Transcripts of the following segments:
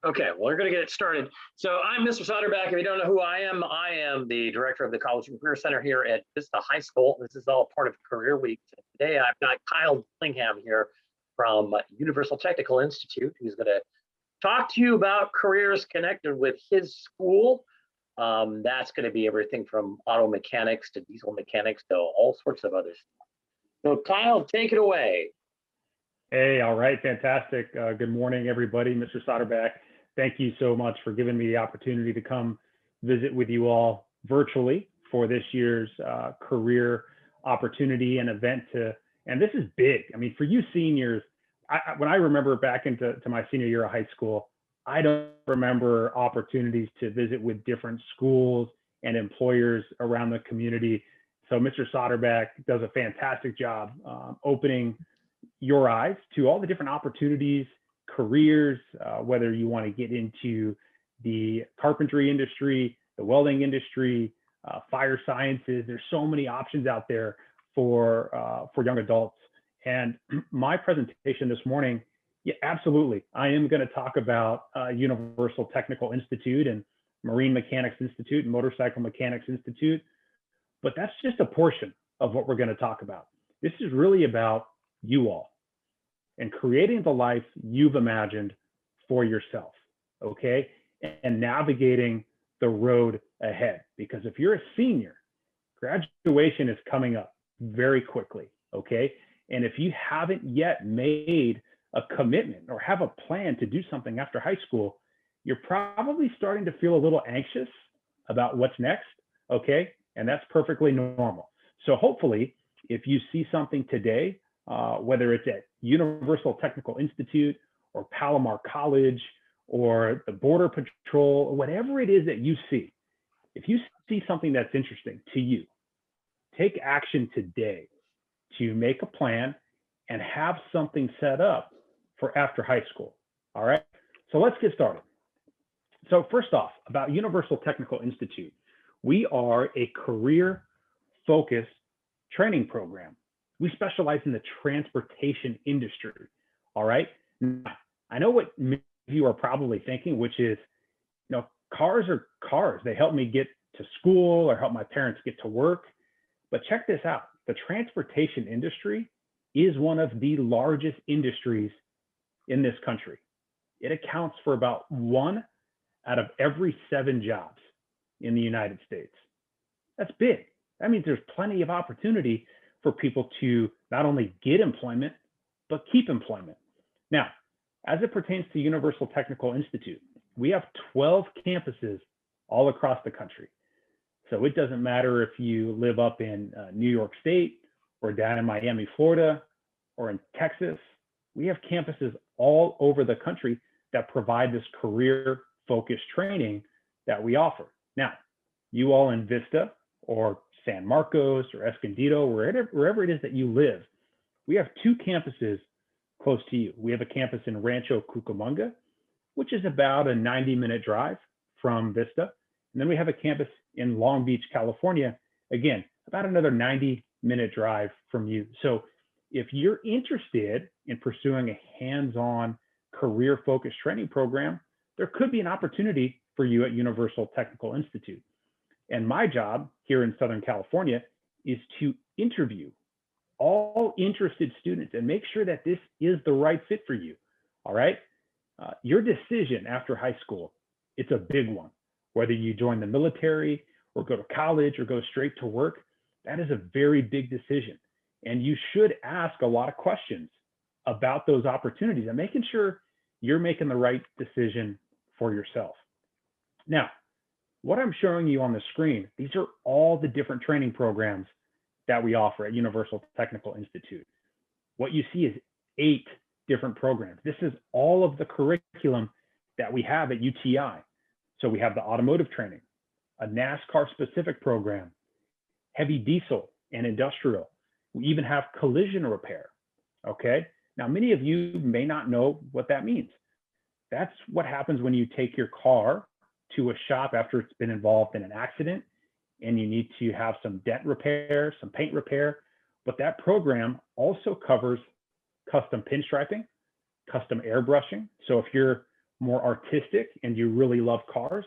Okay, well, we're going to get it started. So I'm Mr. Soderback. If you don't know who I am the director of the College and Career Center here at Vista High School. This is all part of Career Week. Today, I've got Kyle Dillingham here from Universal Technical Institute, who's going to talk to you about careers connected with his school. That's going to be everything from auto mechanics to diesel mechanics to all sorts of other stuff. So Kyle, take it away. Hey, all right, fantastic. Good morning, everybody. Mr. Soderback, thank you so much for giving me the opportunity to come visit with you all virtually for this year's career opportunity and event. And this is big. I mean, for you seniors, when I remember back into my senior year of high school, I don't remember opportunities to visit with different schools and employers around the community. So Mr. Soderback does a fantastic job opening your eyes to all the different opportunities, careers, whether you want to get into the carpentry industry, the welding industry, fire sciences. There's so many options out there for young adults. And my presentation this morning, yeah, absolutely. I am going to talk about Universal Technical Institute and Marine Mechanics Institute and Motorcycle Mechanics Institute, but that's just a portion of what we're going to talk about. This is really about you all and creating the life you've imagined for yourself, okay? And navigating the road ahead. Because if you're a senior, graduation is coming up very quickly, okay? And if you haven't yet made a commitment or have a plan to do something after high school, you're probably starting to feel a little anxious about what's next, okay? And that's perfectly normal. So hopefully, if you see something today, whether it's at Universal Technical Institute or Palomar College or the Border Patrol, or whatever it is that you see, if you see something that's interesting to you, take action today to make a plan and have something set up for after high school, all right? So let's get started. So first off, about Universal Technical Institute, we are a career-focused training program. We specialize in the transportation industry, all right? Now, I know what many of you are probably thinking, which is, cars are cars. They help me get to school or help my parents get to work. But check this out. The transportation industry is one of the largest industries in this country. It accounts for about 1 out of every 7 jobs in the United States. That's big. That means there's plenty of opportunity for people to not only get employment, but keep employment. Now, as it pertains to Universal Technical Institute, we have 12 campuses all across the country. So it doesn't matter if you live up in New York State or down in Miami, Florida, or in Texas. We have campuses all over the country that provide this career-focused training that we offer. Now, you all in Vista or San Marcos or Escondido, wherever it is that you live, we have 2 campuses close to you. We have a campus in Rancho Cucamonga, which is about a 90-minute drive from Vista. And then we have a campus in Long Beach, California, again, about another 90-minute drive from you. So if you're interested in pursuing a hands-on career-focused training program, there could be an opportunity for you at Universal Technical Institute. And my job here in Southern California is to interview all interested students and make sure that this is the right fit for you, all right? Your decision after high school, it's a big one. Whether you join the military or go to college or go straight to work, that is a very big decision. And you should ask a lot of questions about those opportunities and making sure you're making the right decision for yourself. Now, what I'm showing you on the screen, these are all the different training programs that we offer at Universal Technical Institute. What you see is 8 different programs. This is all of the curriculum that we have at UTI. So we have the automotive training, a NASCAR specific program, heavy diesel and industrial. We even have collision repair, okay? Now, many of you may not know what that means. That's what happens when you take your car to a shop after it's been involved in an accident and you need to have some dent repair, some paint repair. But that program also covers custom pinstriping, custom airbrushing. So if you're more artistic and you really love cars,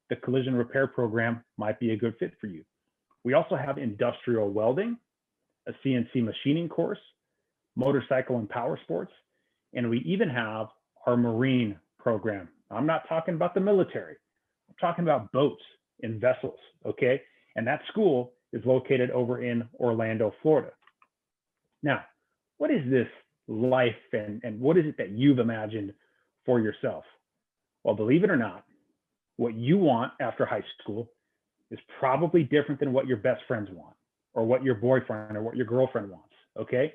the collision repair program might be a good fit for you. We also have industrial welding, a CNC machining course, motorcycle and power sports, and we even have our marine program. I'm not talking about the military. I'm talking about boats and vessels, okay? And that school is located over in Orlando, Florida. Now, what is this life and what is it that you've imagined for yourself? Well, believe it or not, what you want after high school is probably different than what your best friends want, or what your boyfriend or what your girlfriend wants, okay?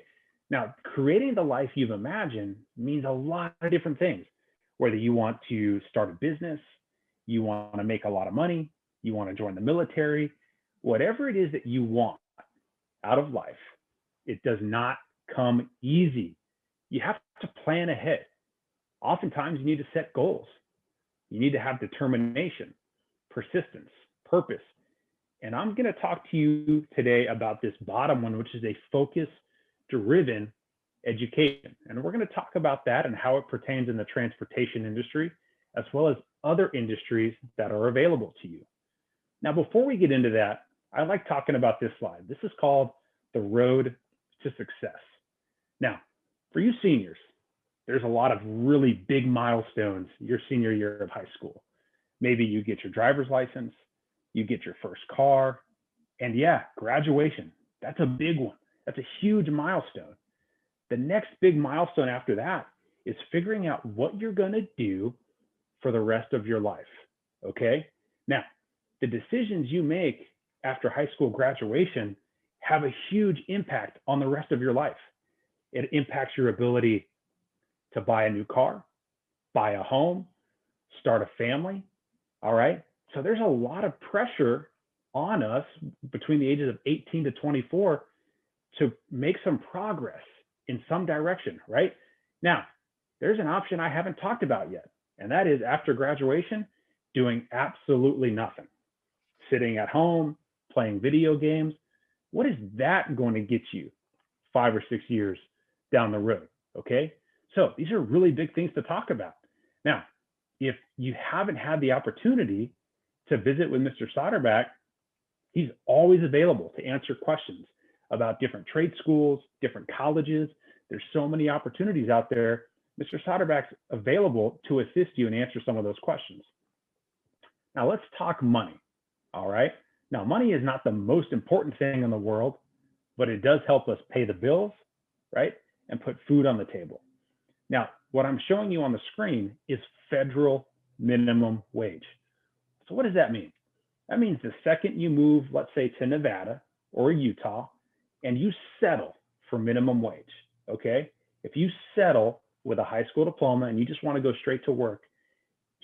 Now, creating the life you've imagined means a lot of different things, whether you want to start a business, you want to make a lot of money, you want to join the military, whatever it is that you want out of life, it does not come easy. You have to plan ahead. Oftentimes, you need to set goals. You need to have determination, persistence, purpose. And I'm going to talk to you today about this bottom one, which is a focus-driven education. And we're going to talk about that and how it pertains in the transportation industry, as well as other industries that are available to you. Now, before we get into that, I like talking about this slide. This is called the road to success. Now, for you seniors, there's a lot of really big milestones your senior year of high school. Maybe you get your driver's license, you get your first car, and yeah, graduation. That's a big one. That's a huge milestone. The next big milestone after that is figuring out what you're going to do for the rest of your life, okay? Now, the decisions you make after high school graduation have a huge impact on the rest of your life. It impacts your ability to buy a new car, buy a home, start a family, all right? So there's a lot of pressure on us between the ages of 18 to 24 to make some progress in some direction, right? Now, there's an option I haven't talked about yet, and that is after graduation, doing absolutely nothing. Sitting at home, playing video games. What is that going to get you 5 or 6 years down the road, okay? So these are really big things to talk about. Now, if you haven't had the opportunity to visit with Mr. Soderback, he's always available to answer questions about different trade schools, different colleges. There's so many opportunities out there. Mr. Soderback's available to assist you and answer some of those questions. Now let's talk money, all right? Now money is not the most important thing in the world, but it does help us pay the bills, right? And put food on the table. Now, what I'm showing you on the screen is federal minimum wage. So what does that mean? That means the second you move, let's say to Nevada or Utah, and you settle for minimum wage, okay? If you settle with a high school diploma and you just want to go straight to work,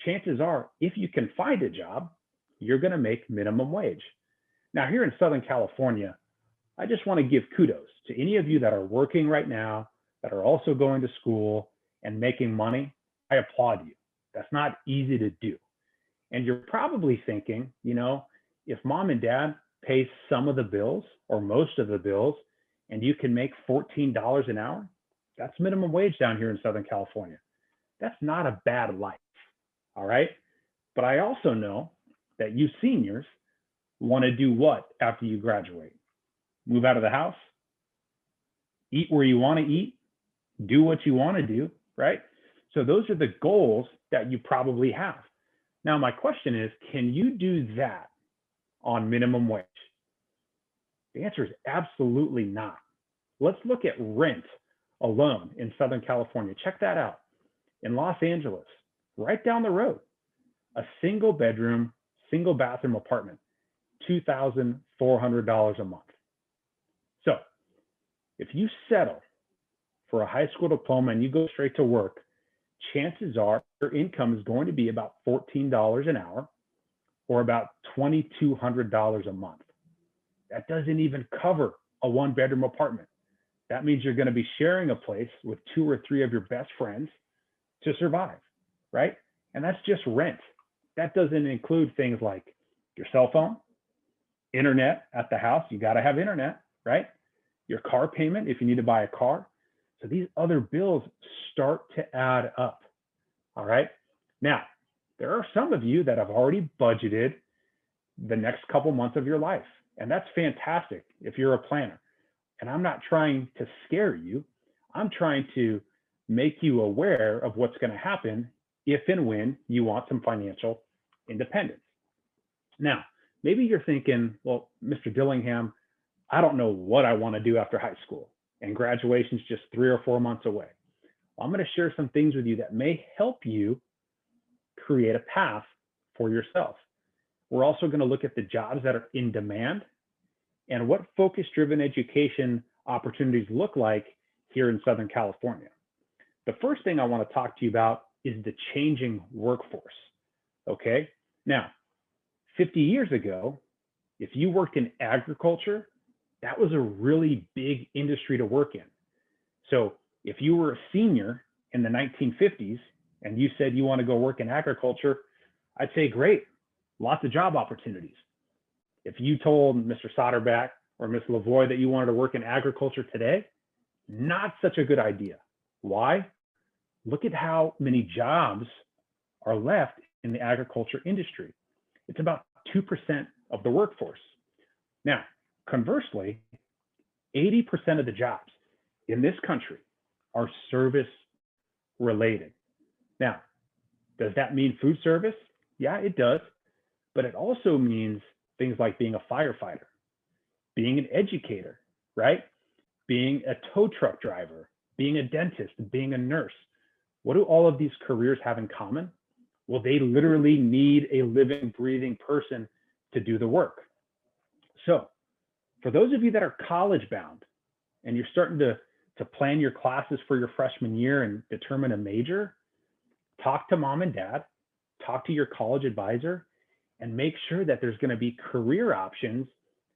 chances are, if you can find a job, you're going to make minimum wage. Now, here in Southern California, I just want to give kudos to any of you that are working right now, that are also going to school and making money. I applaud you. That's not easy to do. And you're probably thinking, you know, if mom and dad pay some of the bills or most of the bills, and you can make $14 an hour, that's minimum wage down here in Southern California. That's not a bad life, all right? But I also know that you seniors want to do what after you graduate? Move out of the house, eat where you want to eat, do what you want to do, right? So those are the goals that you probably have. Now, my question is, can you do that on minimum wage? The answer is absolutely not. Let's look at rent alone in Southern California. Check that out. In Los Angeles, right down the road, a single bedroom, single bathroom apartment, $2,400 a month. So if you settle for a high school diploma and you go straight to work, chances are your income is going to be about $14 an hour or about $2,200 a month. That doesn't even cover a one-bedroom apartment. That means you're going to be sharing a place with 2 or 3 of your best friends to survive, right? And that's just rent. That doesn't include things like your cell phone, internet at the house. You got to have internet, right? Your car payment if you need to buy a car. So these other bills start to add up, all right? Now, there are some of you that have already budgeted the next couple months of your life, and that's fantastic if you're a planner. And I'm not trying to scare you. I'm trying to make you aware of what's going to happen if and when you want some financial independence. Now, maybe you're thinking, well, Mr. Dillingham, I don't know what I want to do after high school, and graduation's just 3 or 4 months away. Well, I'm going to share some things with you that may help you create a path for yourself. We're also going to look at the jobs that are in demand and what focus-driven education opportunities look like here in Southern California. The first thing I want to talk to you about is the changing workforce, okay? Now, 50 years ago, if you worked in agriculture, that was a really big industry to work in. So if you were a senior in the 1950s and you said you want to go work in agriculture, I'd say, great, lots of job opportunities. If you told Mr. Soderback or Ms. Lavoie that you wanted to work in agriculture today, not such a good idea. Why? Look at how many jobs are left in the agriculture industry. It's about 2% of the workforce. Now, conversely, 80% of the jobs in this country are service related. Now, does that mean food service? Yeah, it does. But it also means things like being a firefighter, being an educator, right? Being a tow truck driver, being a dentist, being a nurse. What do all of these careers have in common? Well, they literally need a living, breathing person to do the work. So for those of you that are college bound and you're starting to plan your classes for your freshman year and determine a major, talk to mom and dad, talk to your college advisor, and make sure that there's going to be career options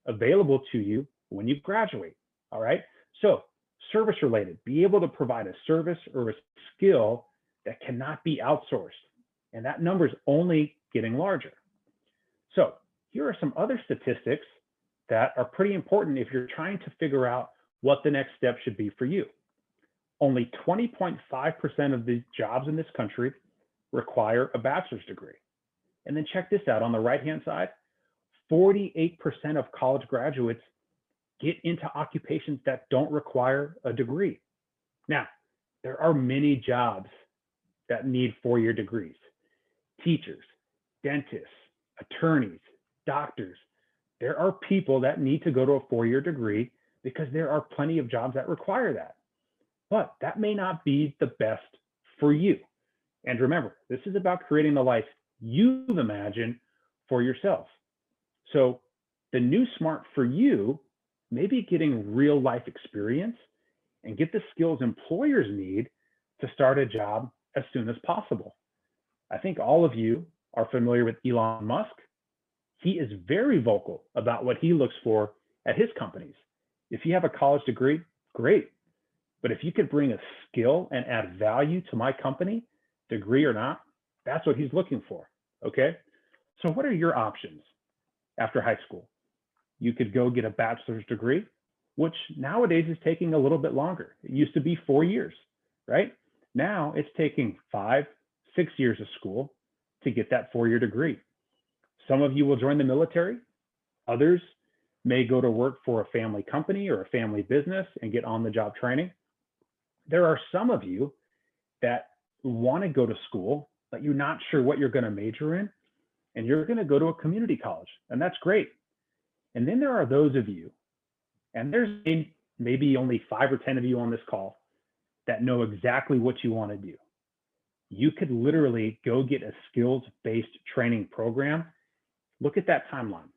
available to you when you graduate. All right. So service related, be able to provide a service or a skill that cannot be outsourced. And that number is only getting larger. So here are some other statistics that are pretty important if you're trying to figure out what the next step should be for you. Only 20.5% of the jobs in this country require a bachelor's degree. And then check this out on the right-hand side, 48% of college graduates get into occupations that don't require a degree. Now, there are many jobs that need 4-year degrees. Teachers, dentists, attorneys, doctors. There are people that need to go to a 4-year degree because there are plenty of jobs that require that. But that may not be the best for you. And remember, this is about creating the life you've imagined for yourself. So the new smart for you may be getting real life experience and get the skills employers need to start a job as soon as possible. I think all of you are familiar with Elon Musk. He is very vocal about what he looks for at his companies. If you have a college degree, great. But if you could bring a skill and add value to my company, degree or not, that's what he's looking for, okay? So what are your options after high school? You could go get a bachelor's degree, which nowadays is taking a little bit longer. It used to be 4 years, right? Now it's taking 5, 6 years of school to get that 4-year degree. Some of you will join the military. Others may go to work for a family company or a family business and get on-the-job training. There are some of you that want to go to school, but you're not sure what you're going to major in, and you're going to go to a community college, and that's great. And then there are those of you, and there's maybe only 5 or 10 of you on this call that know exactly what you want to do. You could literally go get a skills-based training program. Look at that timeline,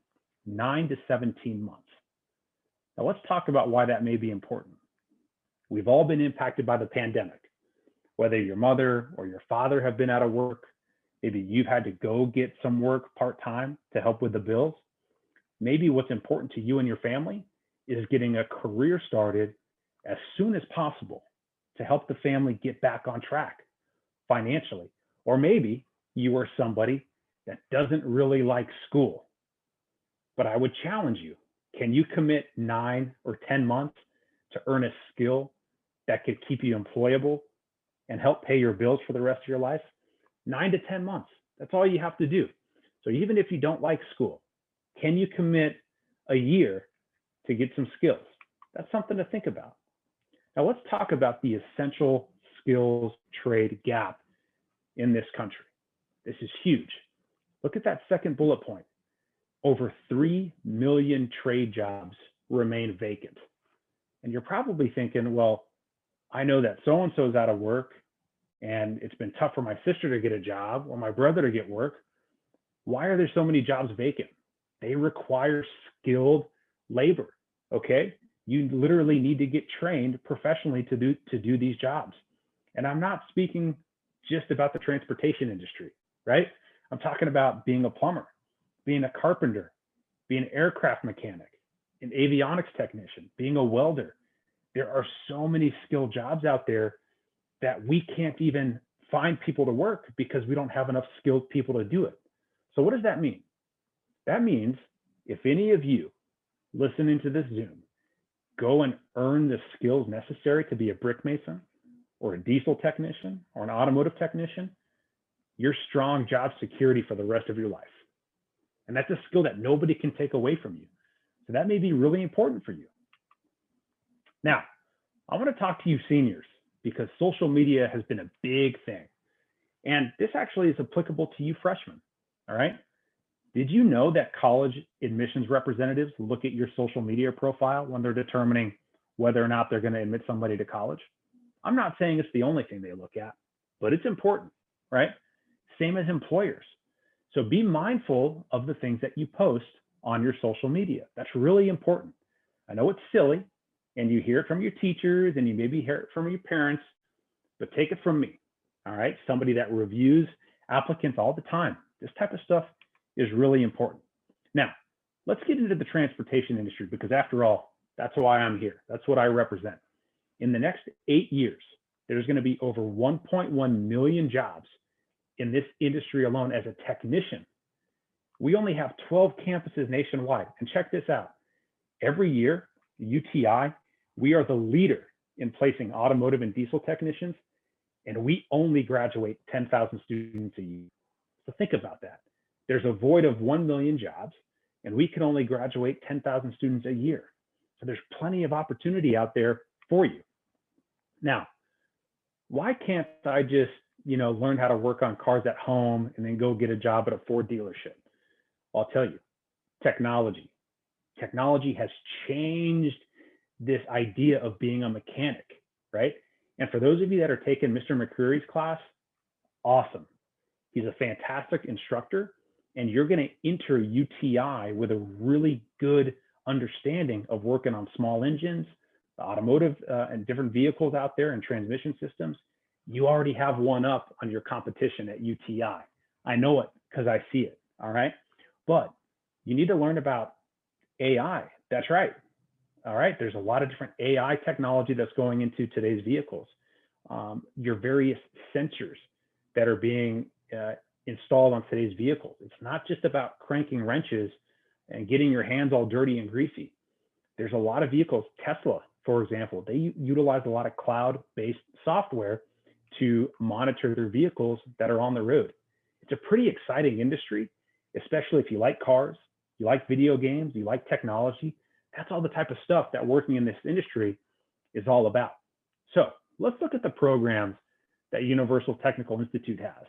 9 to 17 months. Now let's talk about why that may be important. We've all been impacted by the pandemic. Whether your mother or your father have been out of work, maybe you've had to go get some work part-time to help with the bills. Maybe what's important to you and your family is getting a career started as soon as possible to help the family get back on track financially. Or maybe you are somebody that doesn't really like school. But I would challenge you, can you commit 9 or 10 months to earn a skill that could keep you employable and help pay your bills for the rest of your life? 9 to 10 months. That's all you have to do. So even if you don't like school, can you commit a year to get some skills? That's something to think about. Now let's talk about the essential skills trade gap in this country. This is huge. Look at that second bullet point. Over 3 million trade jobs remain vacant. And you're probably thinking, well, I know that so-and-so is out of work and it's been tough for my sister to get a job or my brother to get work. Why are there so many jobs vacant? They require skilled labor, okay? You literally need to get trained professionally to do these jobs. And I'm not speaking just about the transportation industry, right? I'm talking about being a plumber, being a carpenter, being an aircraft mechanic, an avionics technician, being a welder. There are so many skilled jobs out there that we can't even find people to work because we don't have enough skilled people to do it. So what does that mean? That means if any of you listening to this Zoom go and earn the skills necessary to be a brick mason or a diesel technician or an automotive technician, you're strong job security for the rest of your life. And that's a skill that nobody can take away from you. So that may be really important for you. Now, I want to talk to you seniors because social media has been a big thing. And this actually is applicable to you freshmen, all right? Did you know that college admissions representatives look at your social media profile when they're determining whether or not they're going to admit somebody to college? I'm not saying it's the only thing they look at, but it's important, right? Same as employers. So be mindful of the things that you post on your social media. That's really important. I know it's silly and you hear it from your teachers and you maybe hear it from your parents, but take it from me, all right? Somebody that reviews applicants all the time. This type of stuff is really important. Now, let's get into the transportation industry because after all, that's why I'm here. That's what I represent. In the next 8 years, there's going to be over 1.1 million jobs in this industry alone as a technician. We only have 12 campuses nationwide. And check this out. Every year, UTI, we are the leader in placing automotive and diesel technicians, and we only graduate 10,000 students a year. So think about that. There's a void of 1 million jobs, and we can only graduate 10,000 students a year. So there's plenty of opportunity out there for you. Now, why can't I just, learn how to work on cars at home and then go get a job at a Ford dealership? I'll tell you, technology. Technology has changed this idea of being a mechanic, right? And for those of you that are taking Mr. Mccreary's class, awesome. He's a fantastic instructor, and you're going to enter UTI with a really good understanding of working on small engines, the automotive and different vehicles out there and transmission systems. You already have one up on your competition at UTI. I know it because I see it, all right? But you need to learn about AI. That's right. All right, there's a lot of different AI technology that's going into today's vehicles. Your various sensors that are being installed on today's vehicles. It's not just about cranking wrenches and getting your hands all dirty and greasy. There's a lot of vehicles, Tesla, for example, they utilize a lot of cloud-based software to monitor their vehicles that are on the road. It's a pretty exciting industry, especially if you like cars, you like video games, you like technology. That's all the type of stuff that working in this industry is all about. So let's look at the programs that Universal Technical Institute has.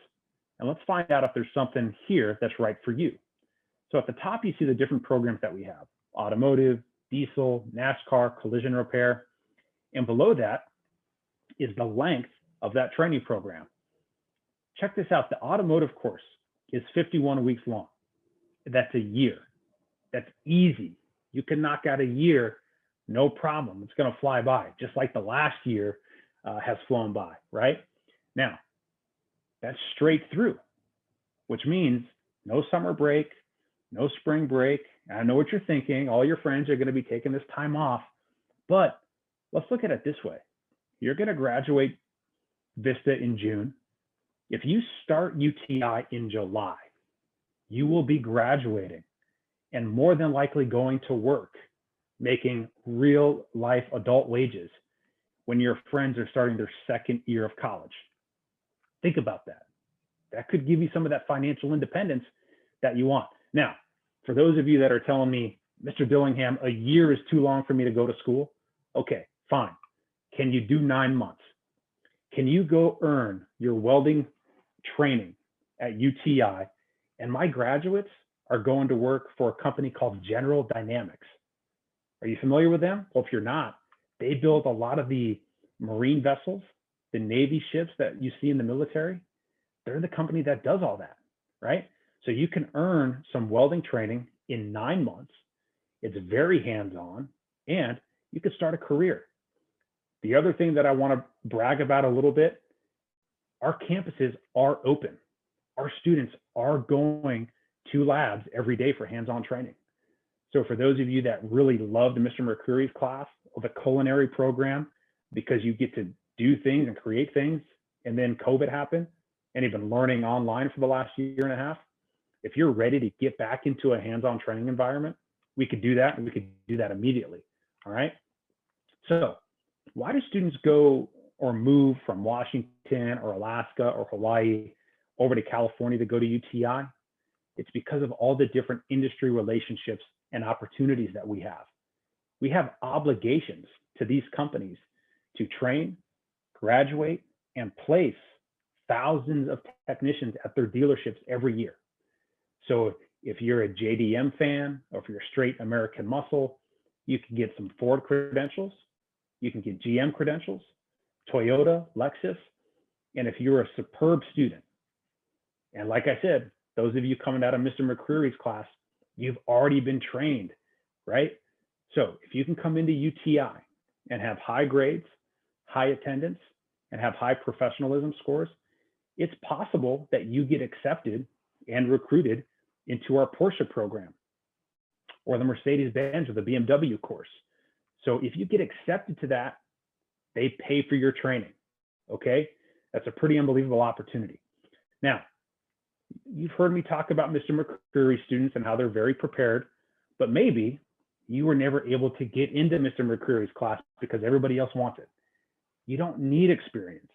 And let's find out if there's something here that's right for you. So at the top, you see the different programs that we have: automotive, diesel, NASCAR, collision repair. And below that is the length of that training program. Check this out. The automotive course is 51 weeks long. That's a year. That's easy. You can knock out a year, no problem. It's going to fly by, just like the last year has flown by, right? Now, that's straight through, which means no summer break, no spring break. I know what you're thinking. All your friends are going to be taking this time off, but let's look at it this way. You're going to graduate Vista in June. If you start UTI in July, you will be graduating and more than likely going to work, making real life adult wages when your friends are starting their second year of college. Think about that. That could give you some of that financial independence that you want. Now, for those of you that are telling me, Mr. Dillingham, a year is too long for me to go to school. Okay, fine. Can you do 9 months? Can you go earn your welding training at UTI? And my graduates are going to work for a company called General Dynamics. Are you familiar with them? Well, if you're not, they build a lot of the Marine vessels, the Navy ships that you see in the military. They're the company that does all that, right? So you can earn some welding training in 9 months. It's very hands-on, and you can start a career. The other thing that I want to brag about a little bit, our campuses are open. Our students are going to labs every day for hands-on training. So for those of you that really loved Mr. Mccreary's class or the culinary program, because you get to do things and create things, and then COVID happened, and you've been learning online for the last year and a half, if you're ready to get back into a hands-on training environment, we could do that, and we could do that immediately, all right? So why do students go or move from Washington or Alaska or Hawaii over to California to go to UTI? It's because of all the different industry relationships and opportunities that we have. We have obligations to these companies to train, graduate, and place thousands of technicians at their dealerships every year. So if you're a JDM fan, or if you're a straight American muscle, you can get some Ford credentials, you can get GM credentials, Toyota, Lexus, and if you're a superb student, and like I said, those of you coming out of Mr. Mccreary's class, you've already been trained, right? So if you can come into UTI and have high grades, high attendance, and have high professionalism scores, it's possible that you get accepted and recruited into our Porsche program or the Mercedes-Benz or the BMW course. So if you get accepted to that, they pay for your training, okay? That's a pretty unbelievable opportunity. Now, you've heard me talk about Mr. Mccreary students and how they're very prepared, but maybe you were never able to get into Mr. Mccreary's class because everybody else wants it. You don't need experience.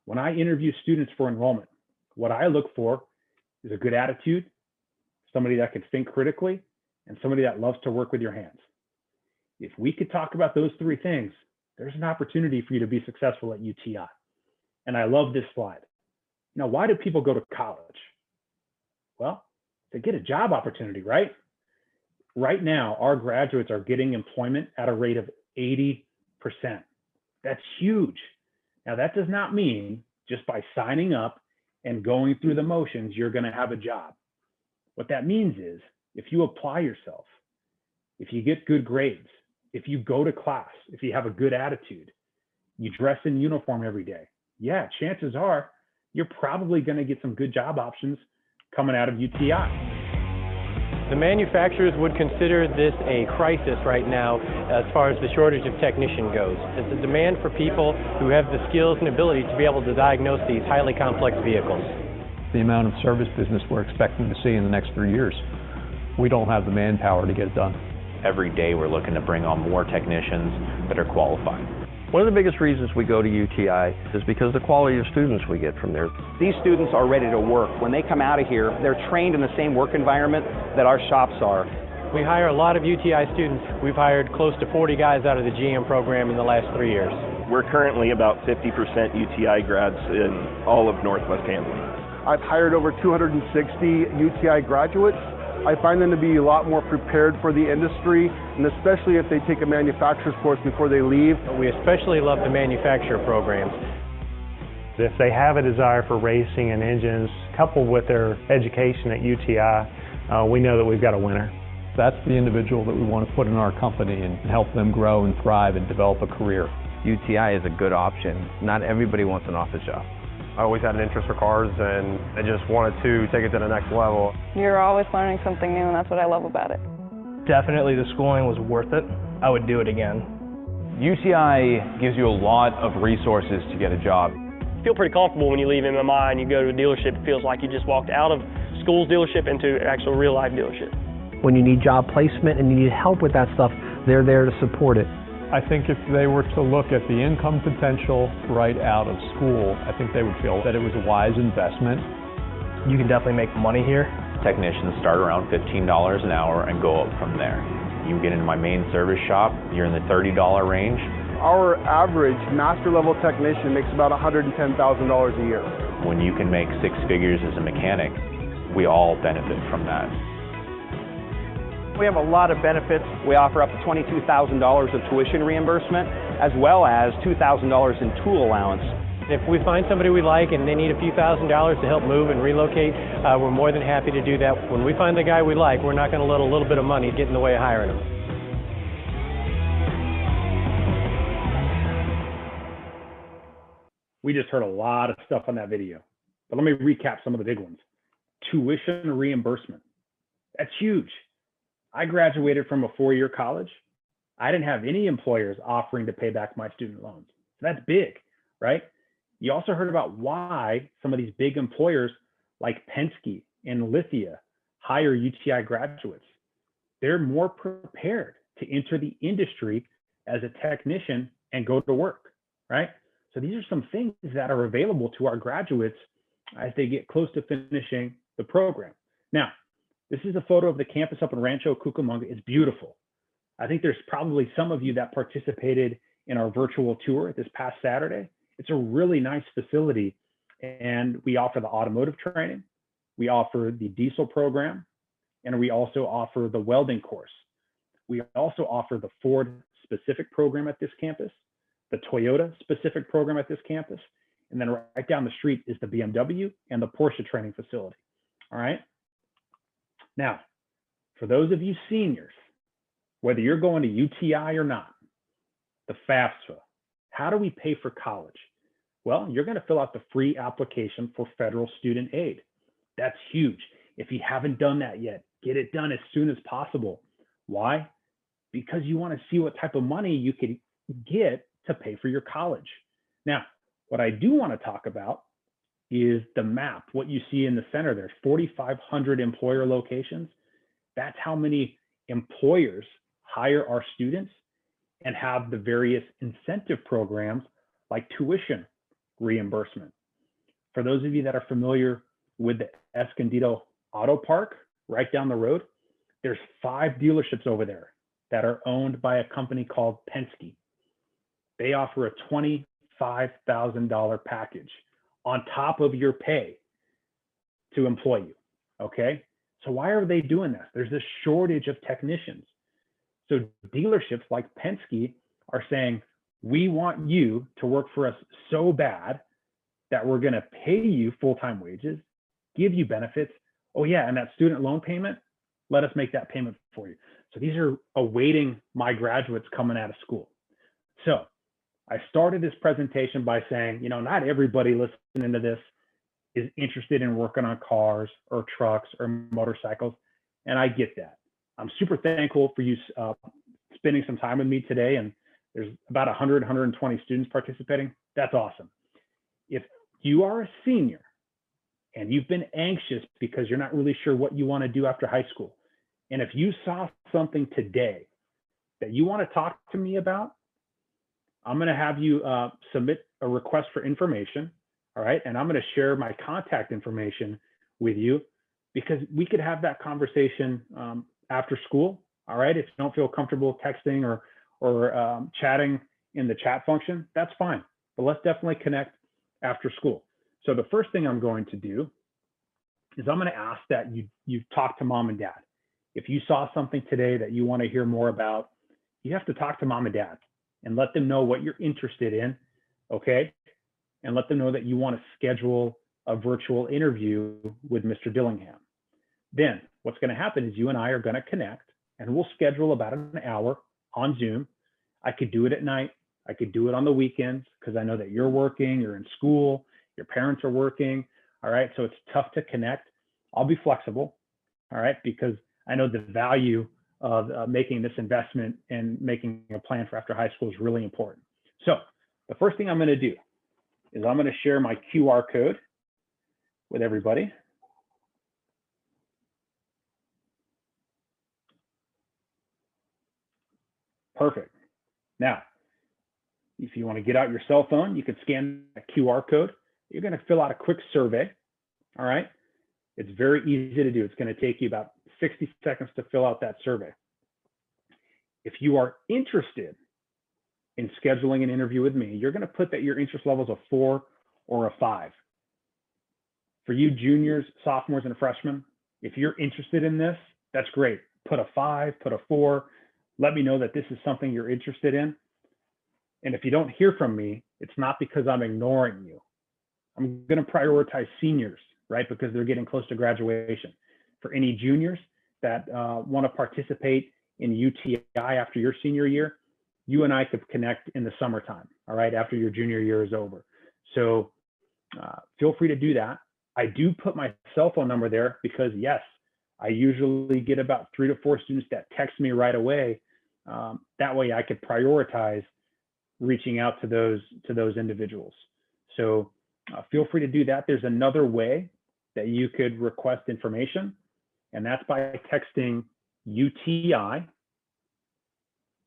When I interview students for enrollment, what I look for is a good attitude, somebody that can think critically, and somebody that loves to work with your hands. If we could talk about those three things, there's an opportunity for you to be successful at UTI. And I love this slide. Now, why do people go to college? Well, to get a job opportunity, right? Right now, our graduates are getting employment at a rate of 80%. That's huge. Now, that does not mean just by signing up and going through the motions, you're going to have a job. What that means is if you apply yourself, if you get good grades, if you go to class, if you have a good attitude, you dress in uniform every day, yeah, chances are you're probably going to get some good job options coming out of UTI. The manufacturers would consider this a crisis right now as far as the shortage of technician goes. It's a demand for people who have the skills and ability to be able to diagnose these highly complex vehicles. The amount of service business we're expecting to see in the next 3 years, we don't have the manpower to get it done. Every day we're looking to bring on more technicians that are qualified. One of the biggest reasons we go to UTI is because of the quality of students we get from there. These students are ready to work. When they come out of here, they're trained in the same work environment that our shops are. We hire a lot of UTI students. We've hired close to 40 guys out of the GM program in the last 3 years. We're currently about 50% UTI grads in all of Northwest Handling. I've hired over 260 UTI graduates. I find them to be a lot more prepared for the industry, and especially if they take a manufacturer's course before they leave. We especially love the manufacturer programs. If they have a desire for racing and engines, coupled with their education at UTI, we know that we've got a winner. That's the individual that we want to put in our company and help them grow and thrive and develop a career. UTI is a good option. Not everybody wants an office job. I always had an interest for cars, and I just wanted to take it to the next level. You're always learning something new, and that's what I love about it. Definitely the schooling was worth it. I would do it again. UTI gives you a lot of resources to get a job. I feel pretty comfortable when you leave MMI and you go to a dealership. It feels like you just walked out of school's dealership into actual real-life dealership. When you need job placement and you need help with that stuff, they're there to support it. I think if they were to look at the income potential right out of school, I think they would feel that it was a wise investment you can definitely make money here. Technicians start around $15 an hour and go up from there. You get into my main service shop, you're in the $30 range. Our average master level technician makes about $110,000 a year. When you can make six figures as a mechanic, we all benefit from that. We have a lot of benefits. We offer up to $22,000 of tuition reimbursement, as well as $2,000 in tool allowance. If we find somebody we like and they need a few $1,000s to help move and relocate, we're more than happy to do that. When we find the guy we like, we're not going to let a little bit of money get in the way of hiring him. We just heard a lot of stuff on that video, but let me recap some of the big ones. Tuition reimbursement. That's huge. I graduated from a 4-year college. I didn't have any employers offering to pay back my student loans. So that's big, right? You also heard about why some of these big employers like Penske and Lithia hire UTI graduates. They're more prepared to enter the industry as a technician and go to work, right? So these are some things that are available to our graduates as they get close to finishing the program. Now, this is a photo of the campus up in Rancho Cucamonga. It's beautiful. I think there's probably some of you that participated in our virtual tour this past Saturday. It's a really nice facility, and we offer the automotive training, we offer the diesel program, and we also offer the welding course. We also offer the Ford specific program at this campus, the Toyota specific program at this campus, and then right down the street is the BMW and the Porsche training facility. All right. Now, for those of you seniors, whether you're going to UTI or not, the FAFSA, how do we pay for college? Well, you're going to fill out the free application for federal student aid. That's huge. If you haven't done that yet, get it done as soon as possible. Why? Because you want to see what type of money you could get to pay for your college. Now, what I do want to talk about is the map. What you see in the center, there's 4,500 employer locations. That's how many employers hire our students and have the various incentive programs like tuition reimbursement. For those of you that are familiar with the Escondido Auto Park right down the road, there's 5 dealerships over there that are owned by a company called Penske. They offer a $25,000 package on top of your pay to employ you, okay? So why are they doing this? There's a shortage of technicians. So dealerships like Penske are saying, we want you to work for us so bad that we're gonna pay you full-time wages, give you benefits. Oh yeah, and that student loan payment, let us make that payment for you. So these are awaiting my graduates coming out of school. So I started this presentation by saying, you know, not everybody listening to this is interested in working on cars or trucks or motorcycles, and I get that. I'm super thankful for you spending some time with me today, and there's about 100, 120 students participating. That's awesome. If you are a senior and you've been anxious because you're not really sure what you want to do after high school, and if you saw something today that you want to talk to me about, I'm going to have you submit a request for information, all right? And I'm going to share my contact information with you because we could have that conversation after school, all right? If you don't feel comfortable texting or chatting in the chat function, that's fine. But let's definitely connect after school. So the first thing I'm going to do is I'm going to ask that you talk to mom and dad. If you saw something today that you want to hear more about, you have to talk to mom and dad and let them know what you're interested in, okay? And let them know that you want to schedule a virtual interview with Mr. Dillingham. Then what's going to happen is you and I are going to connect and we'll schedule about an hour on Zoom. I could do it at night. I could do it on the weekends because I know that you're working, you're in school, your parents are working, all right? So it's tough to connect. I'll be flexible, all right? Because I know the value of making this investment and making a plan for after high school is really important. So the first thing I'm going to do is I'm going to share my QR code with everybody. Perfect. Now, if you want to get out your cell phone, you can scan a QR code. You're going to fill out a quick survey. All right. It's very easy to do. It's going to take you about 60 seconds to fill out that survey. If you are interested in scheduling an interview with me, you're going to put that your interest level is a 4 or a 5. For you juniors, sophomores, and freshmen, if you're interested in this, that's great. Put a 5, put a 4. Let me know that this is something you're interested in. And if you don't hear from me, it's not because I'm ignoring you. I'm going to prioritize seniors, right? Because they're getting close to graduation. For any juniors that want to participate in UTI after your senior year, you and I could connect in the summertime, all right, after your junior year is over. So feel free to do that. I do put my cell phone number there because, yes, I usually get about 3 to 4 students that text me right away. That way I could prioritize reaching out to those individuals. So feel free to do that. There's another way that you could request information, and that's by texting UTI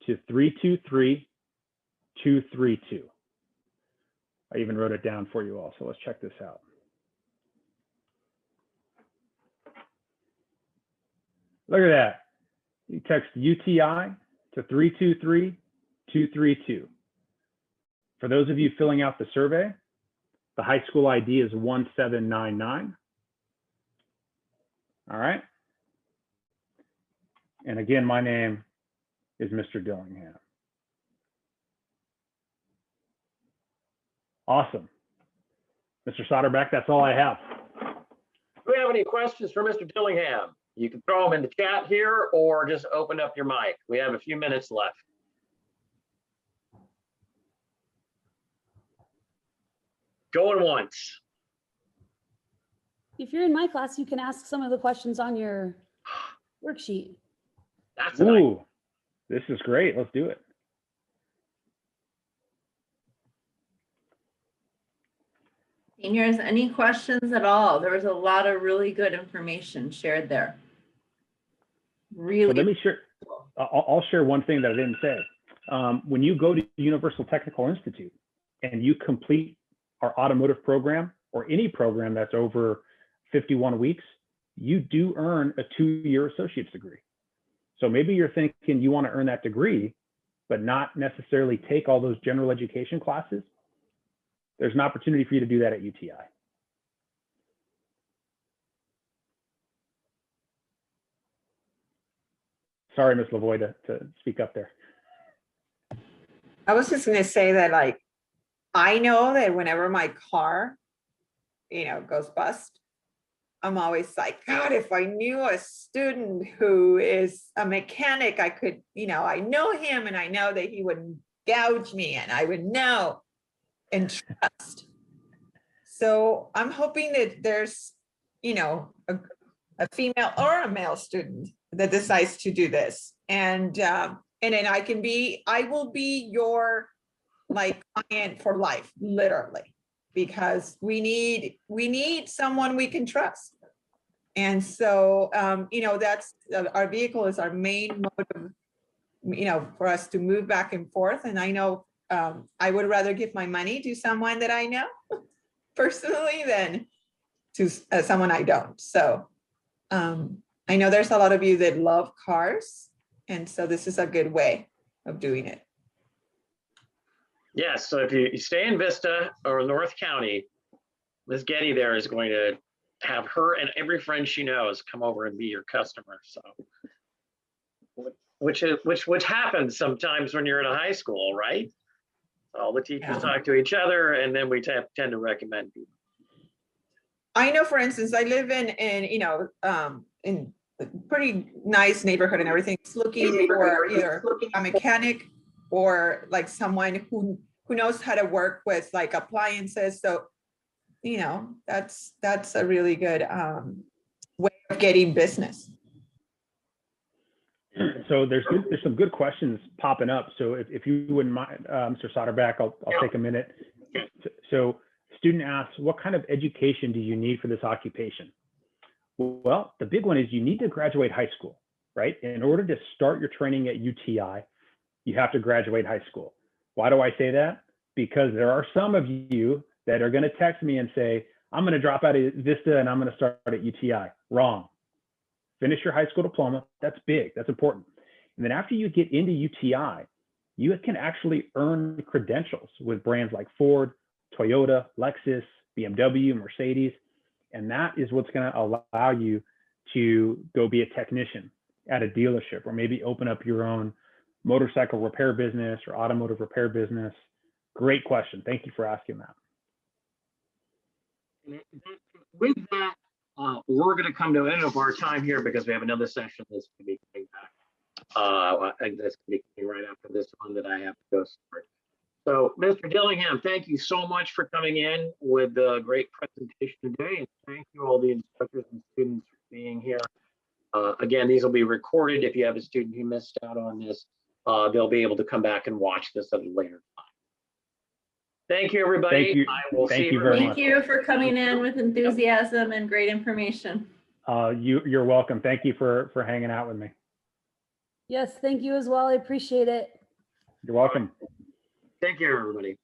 to 323-232. I even wrote it down for you all, so let's check this out. Look at that. You text UTI to 323-232. For those of you filling out the survey, the high school ID is 1799. All right. And again, my name is Mr. Dillingham. Awesome. Mr. Soderbeck, that's all I have. Do we have any questions for Mr. Dillingham? You can throw them in the chat here or just open up your mic. We have a few minutes left. Going once. If you're in my class, you can ask some of the questions on your worksheet. That's Ooh, this is great. Let's do it. Seniors, any questions at all? There was a lot of really good information shared there. Really. So let me share. I'll share one thing that I didn't say. When you go to Universal Technical Institute and you complete our automotive program or any program that's over 51 weeks, you do earn a 2-year associate's degree. So maybe you're thinking you want to earn that degree, but not necessarily take all those general education classes. There's an opportunity for you to do that at UTI. Sorry, Ms. Lavoie, to speak up there. I was just going to say that, like, I know that whenever my car, goes bust, I'm always like, God, if I knew a student who is a mechanic, I could, I know him and I know that he wouldn't gouge me and I would know and trust. So I'm hoping that there's, a female or a male student that decides to do this. And then I will be your client for life, literally, because we need someone we can trust. And so, that's our vehicle is our main motive, for us to move back and forth. And I know I would rather give my money to someone that I know personally than to someone I don't. So I know there's a lot of you that love cars. And so this is a good way of doing it. Yes, so if you stay in Vista or North County, Ms. Getty there is going to have her and every friend she knows come over and be your customer. So, which happens sometimes when you're in a high school, right? All the teachers talk to each other, and then we tend to recommend people. I know, for instance, I live in a pretty nice neighborhood and everything. It's looking for either a mechanic or like someone who knows how to work with like appliances. So, that's a really good way of getting business. So there's some good questions popping up. So if you wouldn't mind, Mr. Soderbeck, I'll take a minute. So student asks, what kind of education do you need for this occupation? Well, the big one is you need to graduate high school, right? In order to start your training at UTI, you have to graduate high school. Why do I say that? Because there are some of you that are going to text me and say, I'm going to drop out of Vista and I'm going to start at UTI. Wrong. Finish your high school diploma. That's big. That's important. And then after you get into UTI, you can actually earn credentials with brands like Ford, Toyota, Lexus, BMW, Mercedes. And that is what's going to allow you to go be a technician at a dealership, or maybe open up your own motorcycle repair business or automotive repair business. Great question. Thank you for asking that. With that, we're going to come to the end of our time here because we have another session that's going to be coming back. I think that's going to be coming right after this one that I have to go start. So, Mr. Dillingham, thank you so much for coming in with a great presentation today. And thank you all the instructors and students for being here. Again, these will be recorded. If you have a student who missed out on this, they'll be able to come back and watch this at a later time. Thank you, everybody. Thank you. I will see you very Thank much. you for coming in with enthusiasm and great information. You're welcome. Thank you for hanging out with me. Yes, thank you as well. I appreciate it. You're welcome. Take care, everybody.